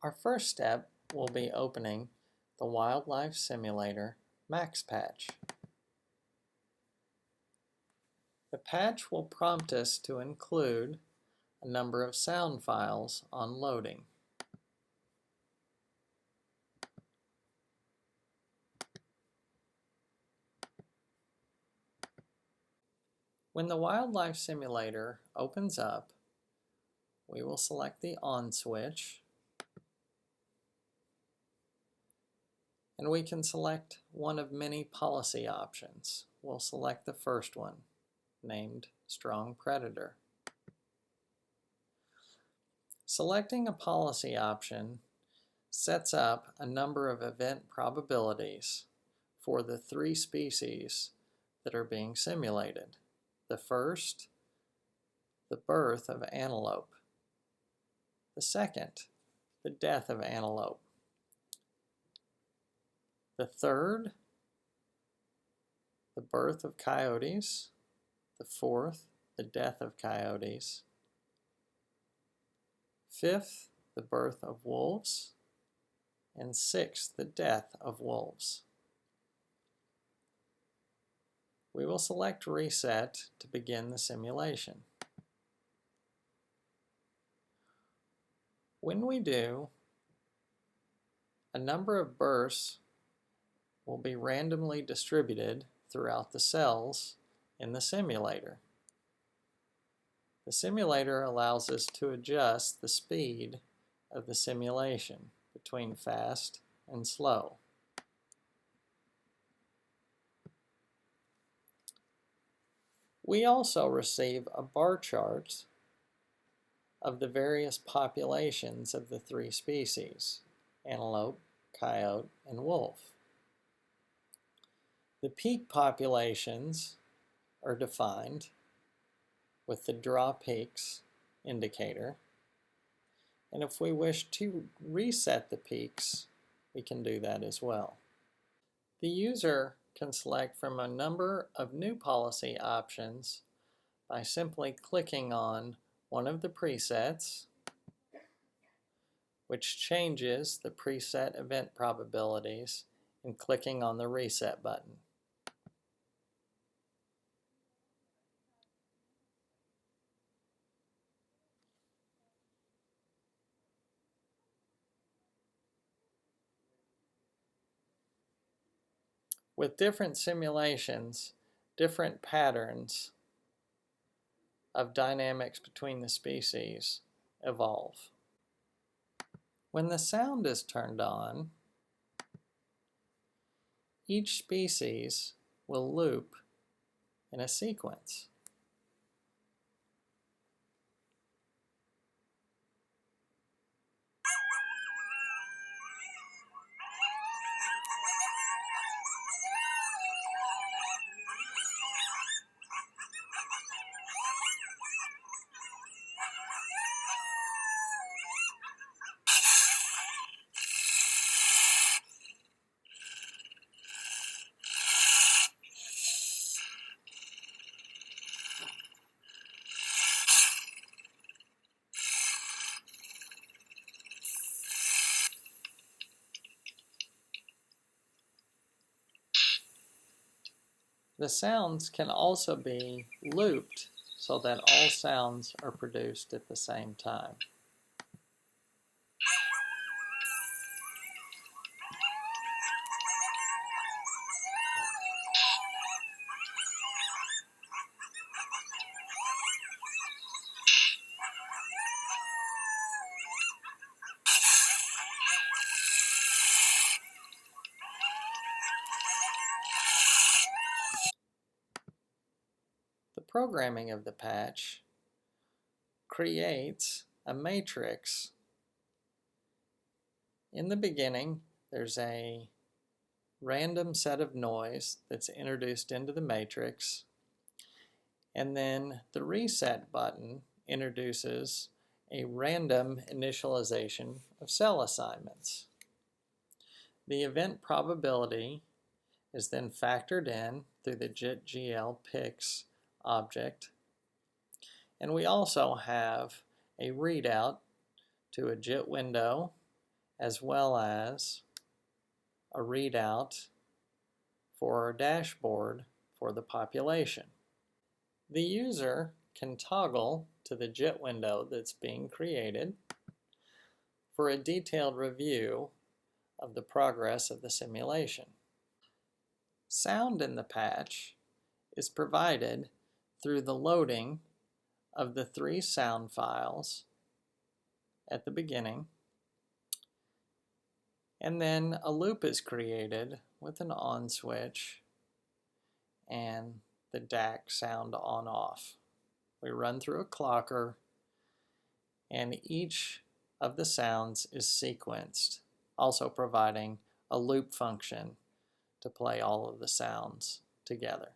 Our first step will be opening the Wildlife Simulator Max Patch. The patch will prompt us to include a number of sound files on loading. When the Wildlife Simulator opens up, we will select the On switch, and we can select one of many policy options. We'll select the first one, named Strong Predator. Selecting a policy option sets up a number of event probabilities for the three species that are being simulated. The first, the birth of antelope. The second, the death of antelope. The third, the birth of coyotes. The fourth, the death of coyotes. Fifth, the birth of wolves. And sixth, the death of wolves. We will select Reset to begin the simulation. When we do, a number of bursts will be randomly distributed throughout the cells in the simulator. The simulator allows us to adjust the speed of the simulation between fast and slow. We also receive a bar chart of the various populations of the three species, antelope, coyote, and wolf. The peak populations are defined with the draw peaks indicator, and if we wish to reset the peaks, we can do that as well. The user can select from a number of new policy options by simply clicking on one of the presets, which changes the preset event probabilities, and clicking on the reset button. With different simulations, different patterns of dynamics between the species evolve. When the sound is turned on, each species will loop in a sequence. The sounds can also be looped so that all sounds are produced at the same time. The programming of the patch creates a matrix. In the beginning, there's a random set of noise that's introduced into the matrix, and then the reset button introduces a random initialization of cell assignments. The event probability is then factored in through the JITGL Pix object, and we also have a readout to a JIT window as well as a readout for our dashboard for the population. The user can toggle to the JIT window that's being created for a detailed review of the progress of the simulation. Sound in the patch is provided through the loading of the 3 sound files at the beginning, and then a loop is created with an on switch and the DAC sound on off. We run through a clocker and each of the sounds is sequenced, also providing a loop function to play all of the sounds together.